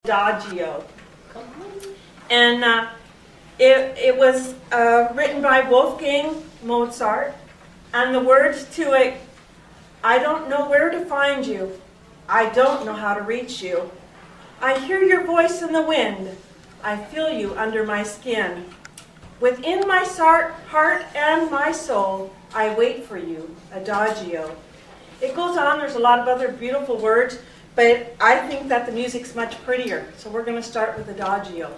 Adagio. And it was written by Wolfgang Mozart, and the words to it, I don't know where to find you. I don't know how to reach you. I hear your voice in the wind. I feel you under my skin. Within my heart and my soul, I wait for you. Adagio. It goes on, there's a lot of other beautiful words, but I think that the music's much prettier. So we're going to start with Adagio.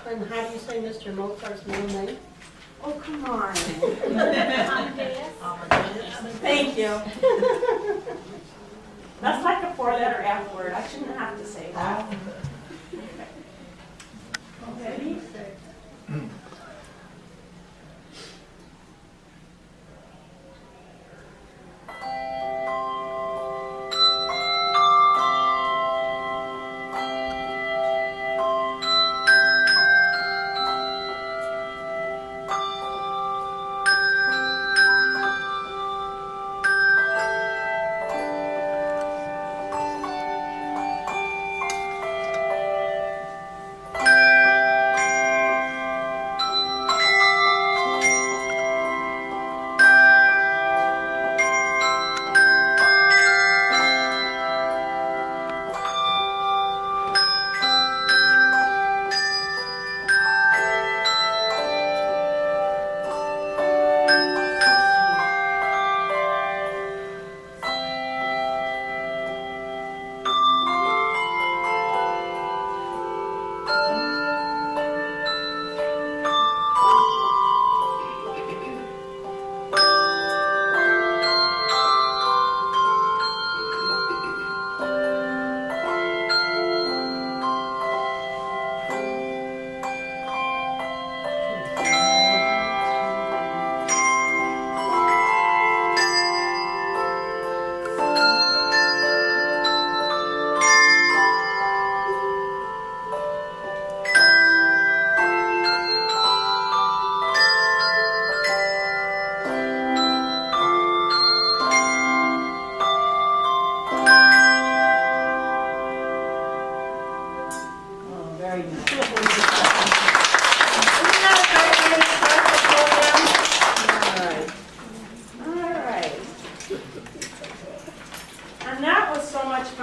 And how do you say Mr. Mozart's middle name? Oh, come on. Amadeus. Thank you. That's like a four-letter F word. I shouldn't have to say that. Ready?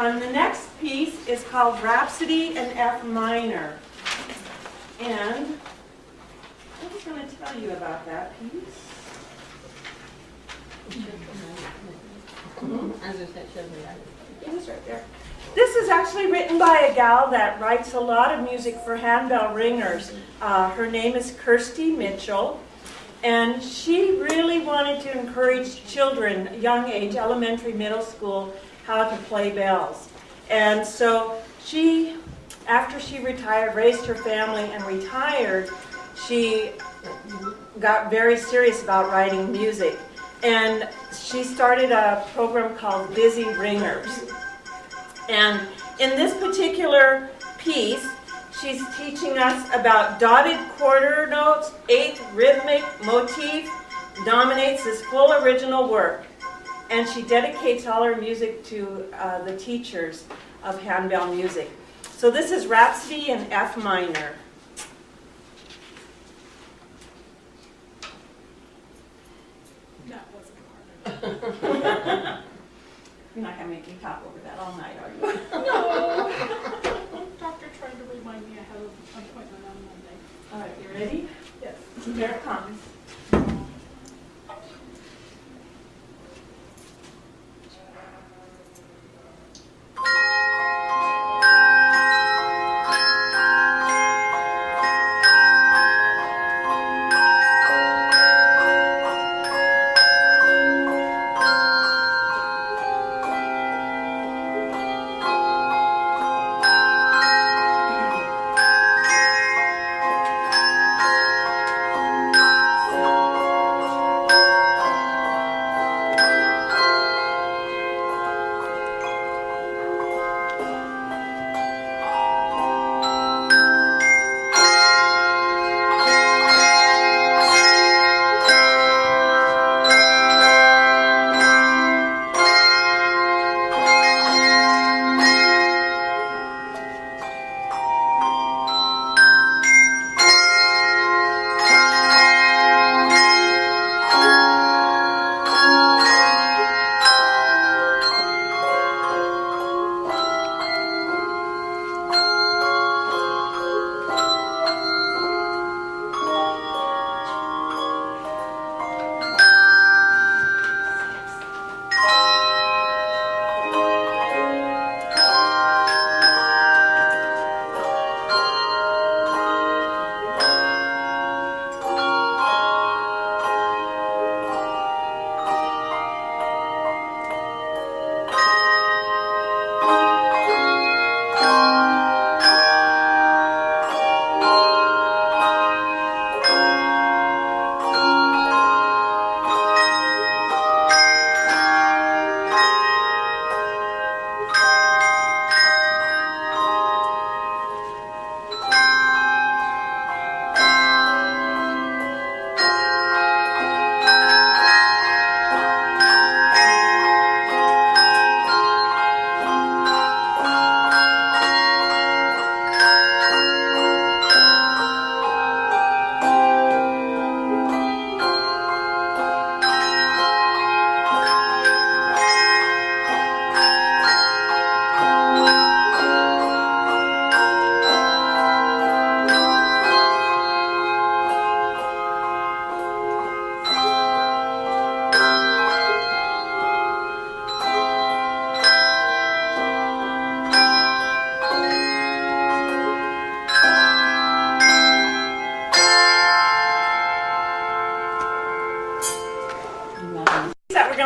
The next piece is called Rhapsody in F minor. And I was going to tell you about that piece. It is right there. This is actually written by a gal that writes a lot of music for handbell ringers. Her name is Kirsty Mitchell. And she really wanted to encourage children, young age, elementary, middle school, how to play bells. And so she, after she retired, raised her family and retired, she got very serious about writing music. And she started a program called Busy Ringers. And in this particular piece, she's teaching us about dotted quarter notes, eighth rhythmic motif, dominates this full original work. And she dedicates all her music to the teachers of handbell music. So this is Rhapsody in F minor. That wasn't hard. You're not going to make me talk over that all night, are you? No. Doctor tried to remind me I have an appointment on Monday. All right, you ready? Yes. Here it comes.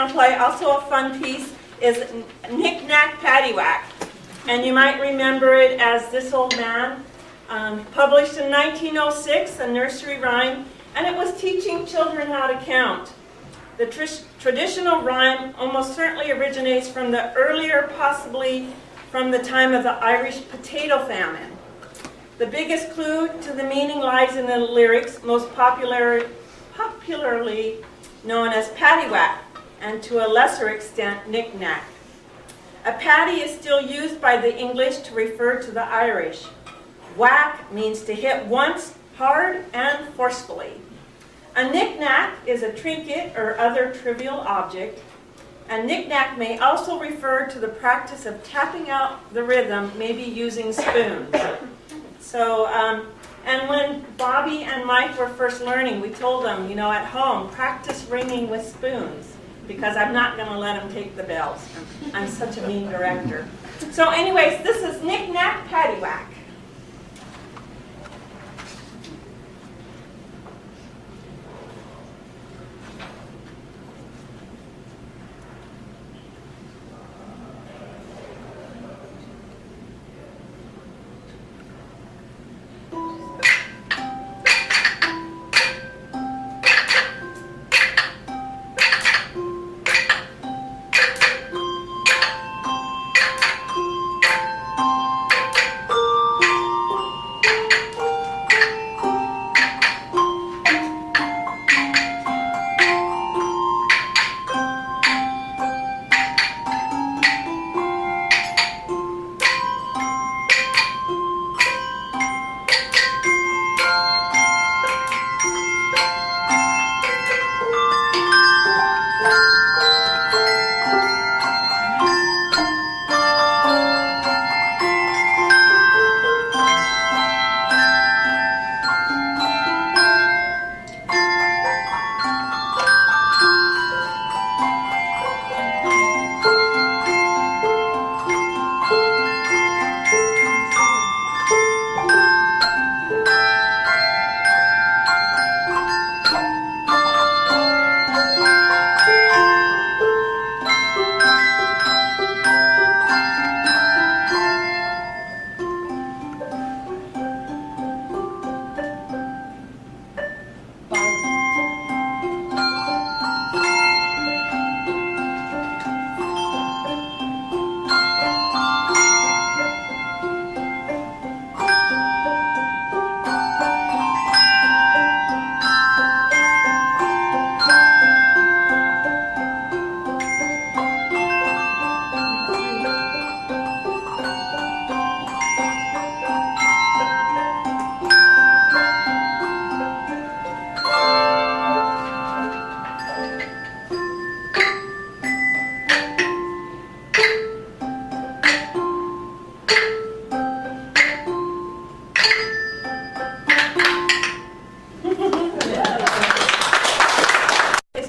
going to play, also a fun piece, is Knick Knack Paddywhack. And you might remember it as This Old Man, published in 1906, a nursery rhyme, and it was teaching children how to count. The traditional rhyme almost certainly originates from the earlier, possibly from the time of the Irish potato famine. The biggest clue to the meaning lies in the lyrics, most popularly known as paddywhack, and to a lesser extent, knick-knack. A paddy is still used by the English to refer to the Irish. Whack means to hit once, hard and forcefully. A knick-knack is a trinket or other trivial object. A knick-knack may also refer to the practice of tapping out the rhythm, maybe using spoons. So, and when Bobby and Mike were first learning, we told them, at home, practice ringing with spoons, because I'm not going to let them take the bells. I'm such a mean director. So anyways, this is Knick Knack Paddywhack.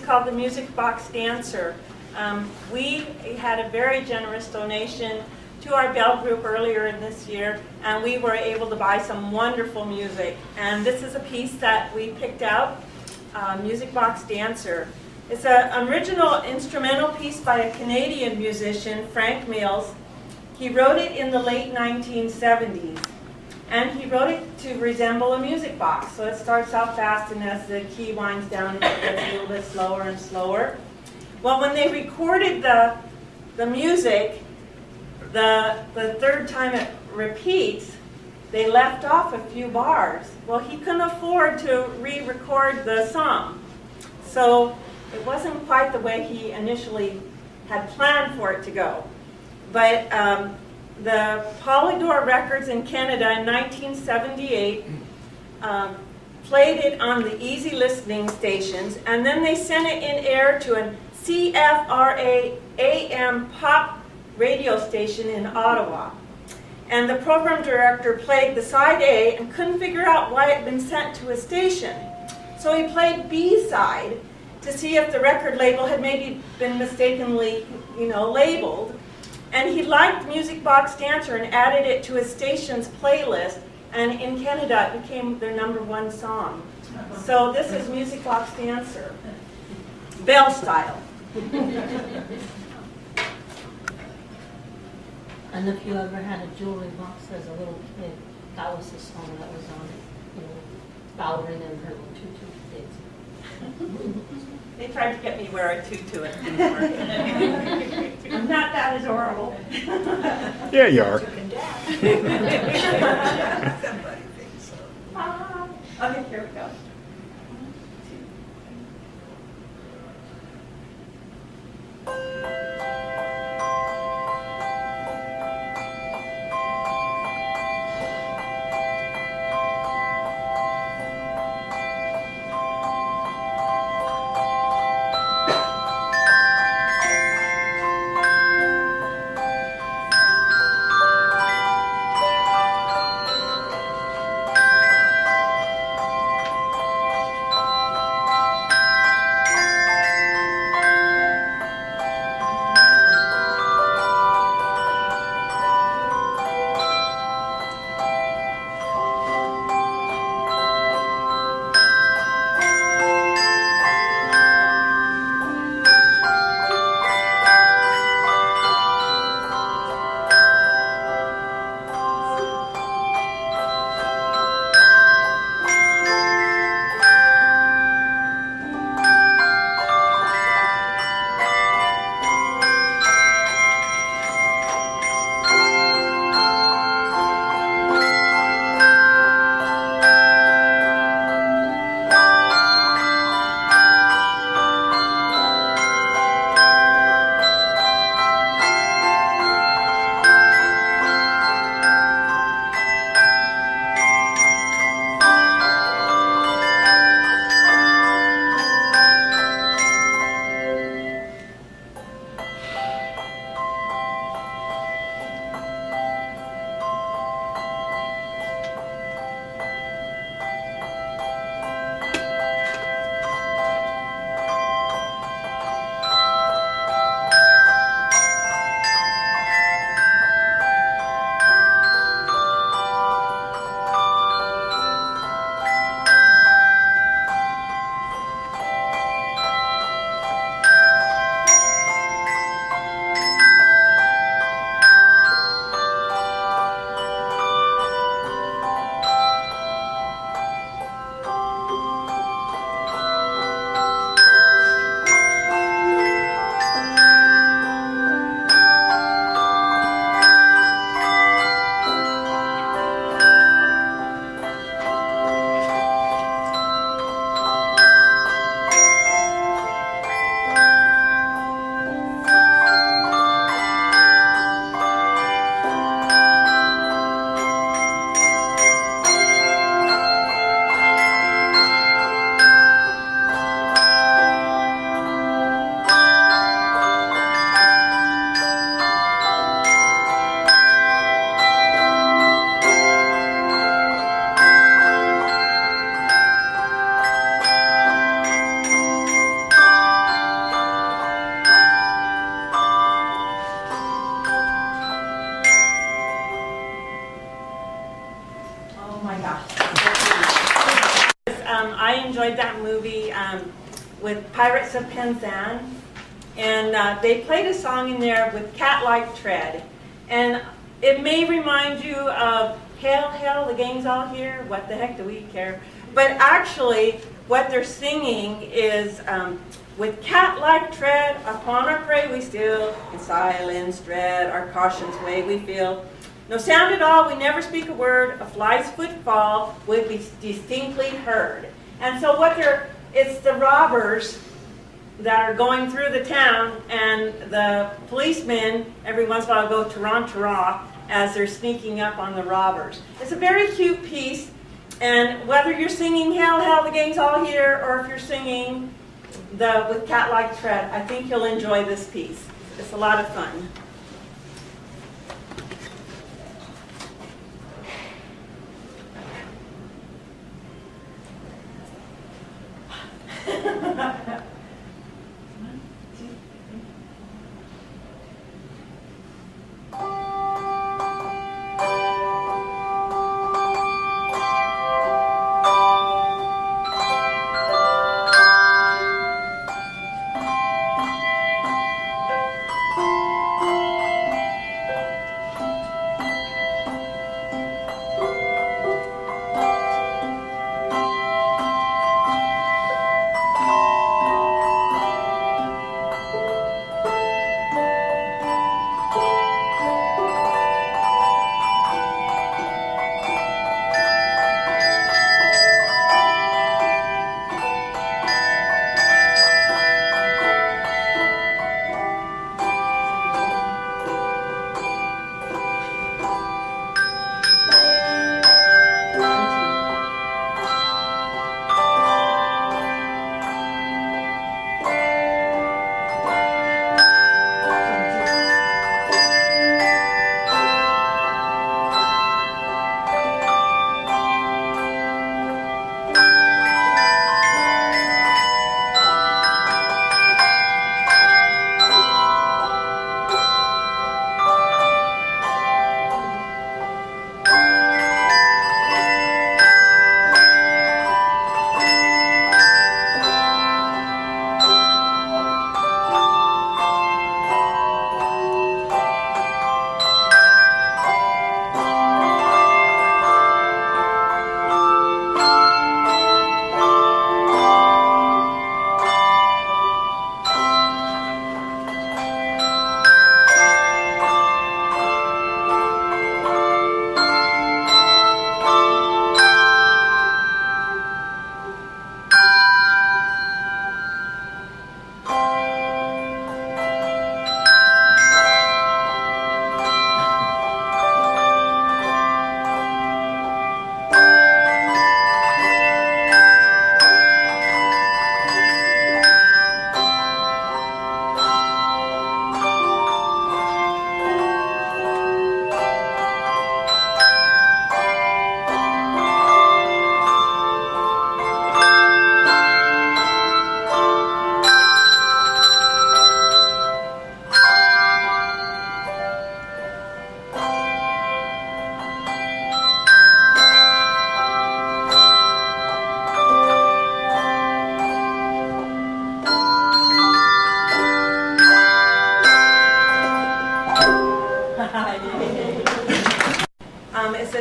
Called the Music Box Dancer. We had a very generous donation to our Bell Group earlier in this year, and we were able to buy some wonderful music. And this is a piece that we picked out, Music Box Dancer. It's an original instrumental piece by a Canadian musician, Frank Mills. He wrote it in the late 1970s. And he wrote it to resemble a music box. So it starts out fast, and as the key winds down, it gets a little bit slower and slower. Well, when they recorded the music, the third time it repeats, they left off a few bars. Well, he couldn't afford to re-record the song. So it wasn't quite the way he initially had planned for it to go. But the Polydor Records in Canada in 1978 played it on the easy listening stations, and then they sent it in air to a CFRA AM pop radio station in Ottawa. And the program director played the side A and couldn't figure out why it had been sent to a station. So he played B side to see if the record label had maybe been mistakenly, labeled. And he liked Music Box Dancer and added it to his station's playlist. And in Canada, it became their #1 song. So this is Music Box Dancer, Bell style. And if you ever had a jewelry box as a little kid, that was the song that was on it. You know, Bowden and her tutu kids. They tried to get me wear a tutu and it didn't work. I'm not that adorable. Yeah, you are. Somebody thinks so. Okay, here we go. I enjoyed that movie with Pirates of Penzance, and they played a song in there with Cat-Like Tread, and it may remind you of Hail, Hail, the gang's all here, what the heck do we care? But actually, what they're singing is, with cat-like tread, upon our prey we still, in silence dread, our caution's way we feel. No sound at all, we never speak a word, a fly's footfall would be distinctly heard. And so it's the robbers that are going through the town, and the policemen every once in a while go tarantara as they're sneaking up on the robbers. It's a very cute piece, and whether you're singing Hail, Hail, the gang's all here, or if you're singing with Cat-Like Tread, I think you'll enjoy this piece. It's a lot of fun.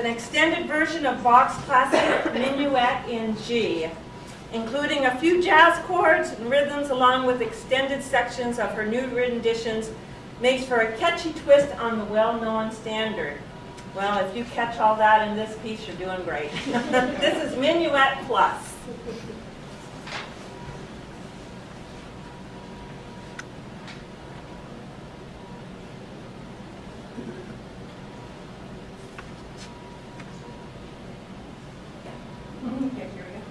an extended version of Bach's classic Minuet in G, including a few jazz chords and rhythms along with extended sections of her new renditions, makes for a catchy twist on the well-known standard. Well, if you catch all that in this piece, you're doing great. This is Minuet Plus. Okay, here we go.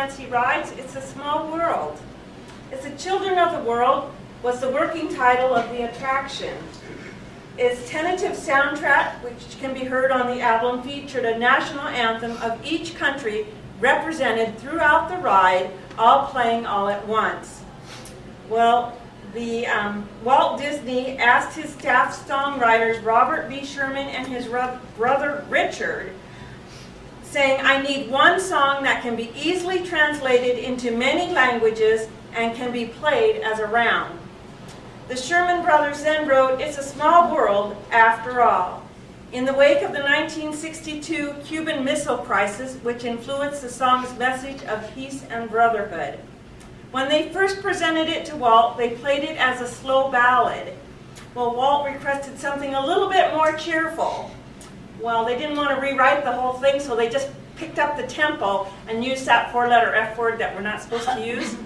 fancy rides, it's a small world. It's the Children of the World was the working title of the attraction. Its tentative soundtrack, which can be heard on the album, featured a national anthem of each country represented throughout the ride, all playing all at once. Well, Walt Disney asked his staff songwriters, Robert B. Sherman and his brother Richard, saying, I need one song that can be easily translated into many languages and can be played as a round. The Sherman brothers then wrote, It's a Small World After All. In the wake of the 1962 Cuban Missile Crisis, which influenced the song's message of peace and brotherhood. When they first presented it to Walt, they played it as a slow ballad. Well, Walt requested something a little bit more cheerful. Well, they didn't want to rewrite the whole thing, so they just picked up the tempo and used that four-letter F word that we're not supposed to use.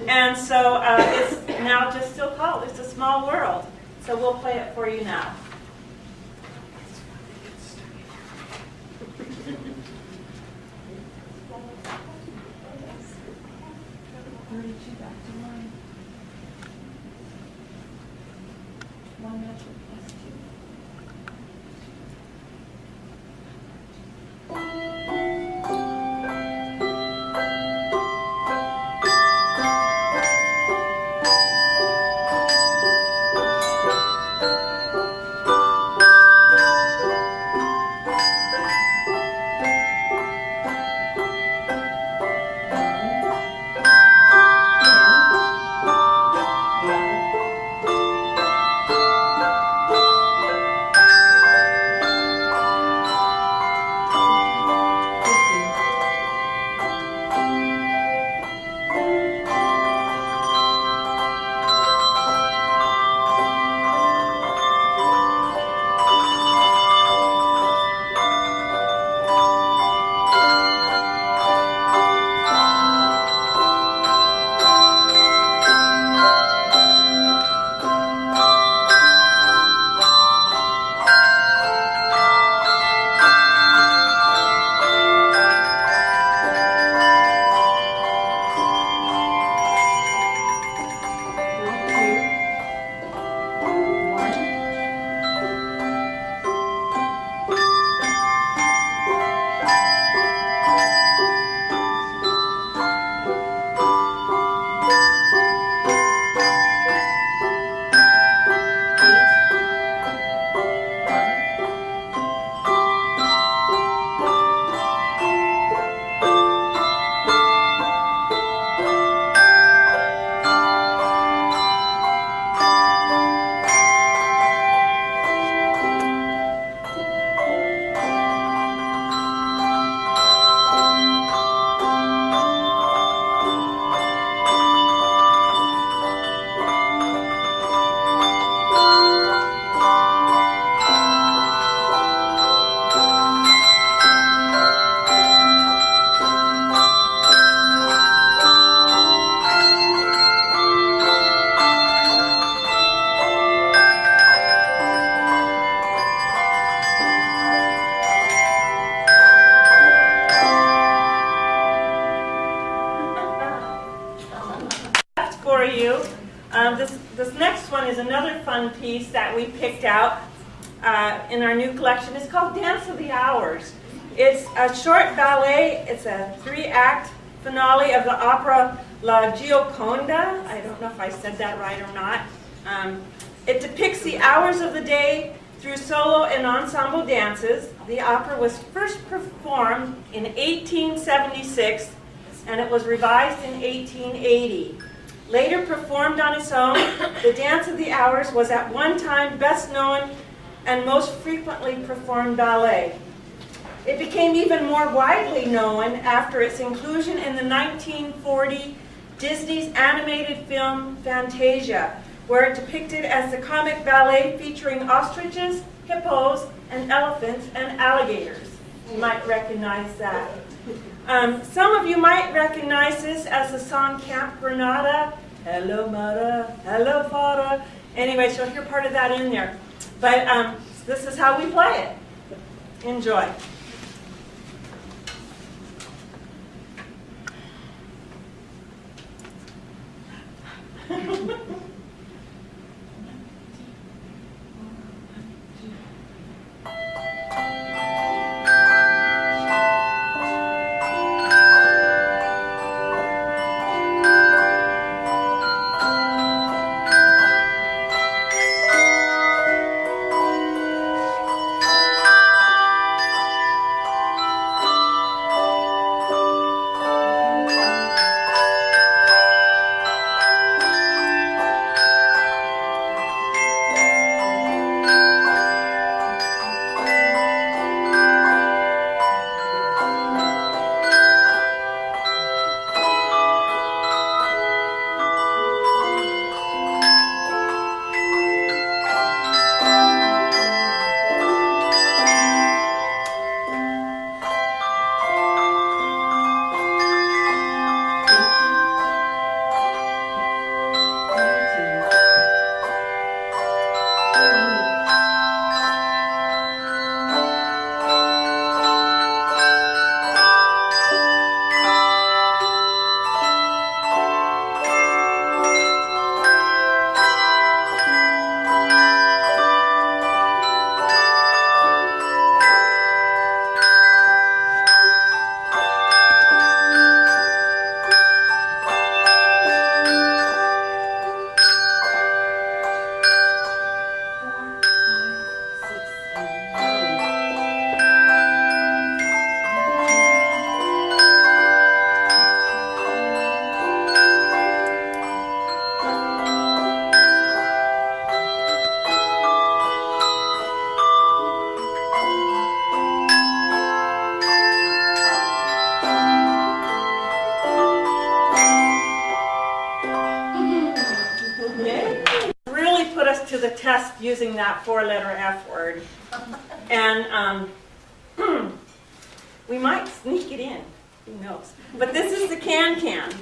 And so it's now just still called It's a Small World. So we'll play it for you now. did you back to one? One metric plus two. For you. This next one is another fun piece that we picked out in our new collection. It's called Dance of the Hours. It's a short ballet. It's a 3-act finale of the opera La Gioconda. I don't know if I said that right or not. It depicts the hours of the day through solo and ensemble dances. The opera was first performed in 1876 and it was revised in 1880. Later performed on its own, the Dance of the Hours was at one time best known and most frequently performed ballet. It became even more widely known after its inclusion in the 1940 Disney's animated film Fantasia, where it depicted as the comic ballet featuring ostriches, hippos, and elephants and alligators. You might recognize that. Some of you might recognize this as the song Camp Granada. Hello, Mara. Hello, Fara. Anyways, you'll hear part of that in there. But this is how we play it. Enjoy. the test using that 4-letter F word. And we might sneak it in, who knows. But this is the can-can.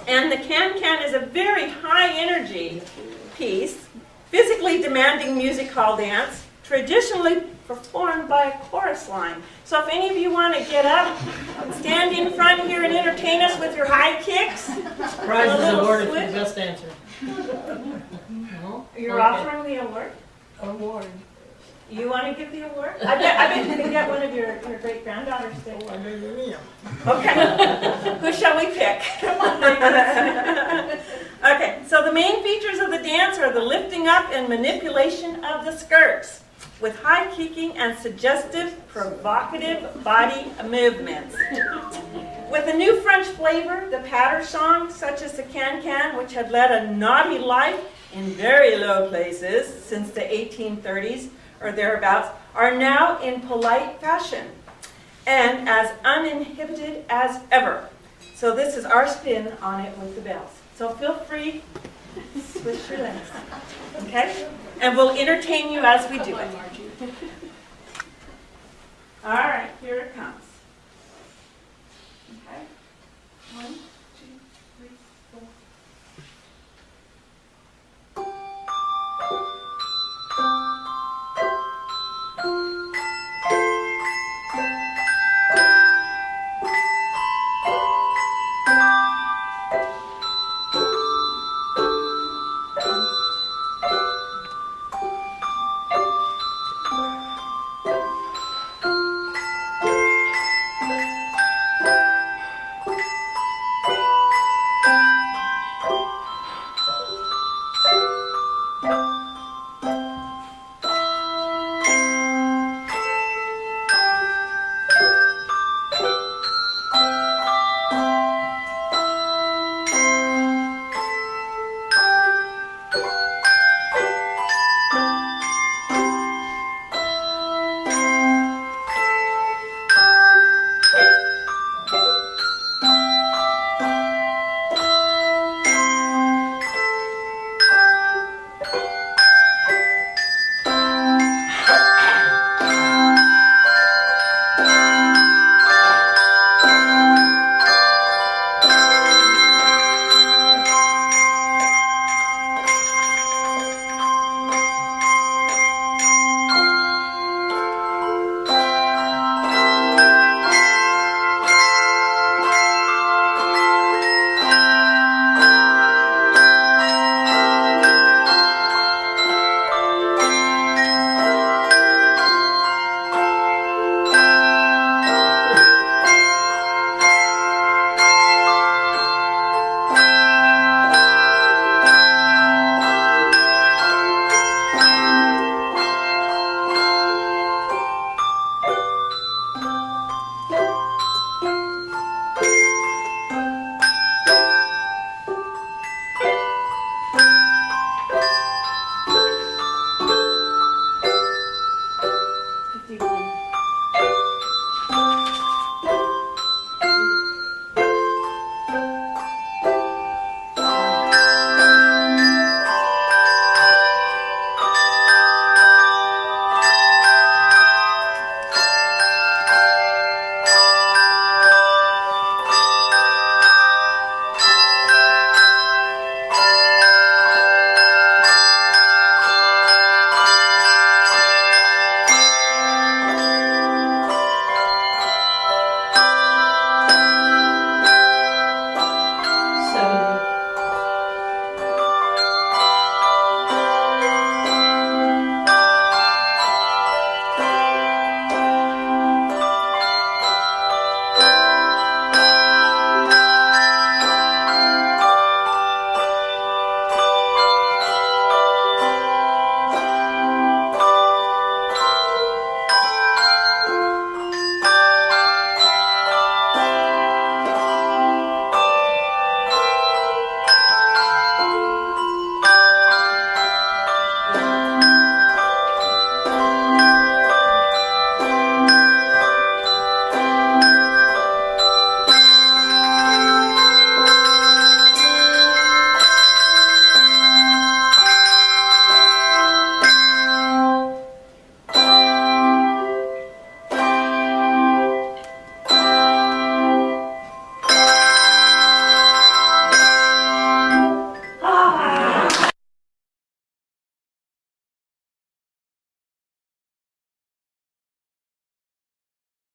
And the can-can is a very high energy piece, physically demanding music hall dance, traditionally performed by a chorus line. So if any of you want to get up, stand in front here and entertain us with your high kicks. Prize A is little awarded for switch. the best answer. No? You're Okay. offering the award? Award. You want to give the award? I bet you can get one of your great-granddaughters to. Okay. Who shall we pick? Come on. Okay, so the main features of the dance are the lifting up and manipulation of the skirts with high kicking and suggestive, provocative body movements. With a new French flavor, the patter songs, such as the can-can, which had led a naughty life in very low places since the 1830s or thereabouts, are now in polite fashion and as uninhibited as ever. So this is our spin on it with the bells. So feel free, switch your legs, okay? And we'll entertain you as we do it. All right, here it comes. Okay, 1,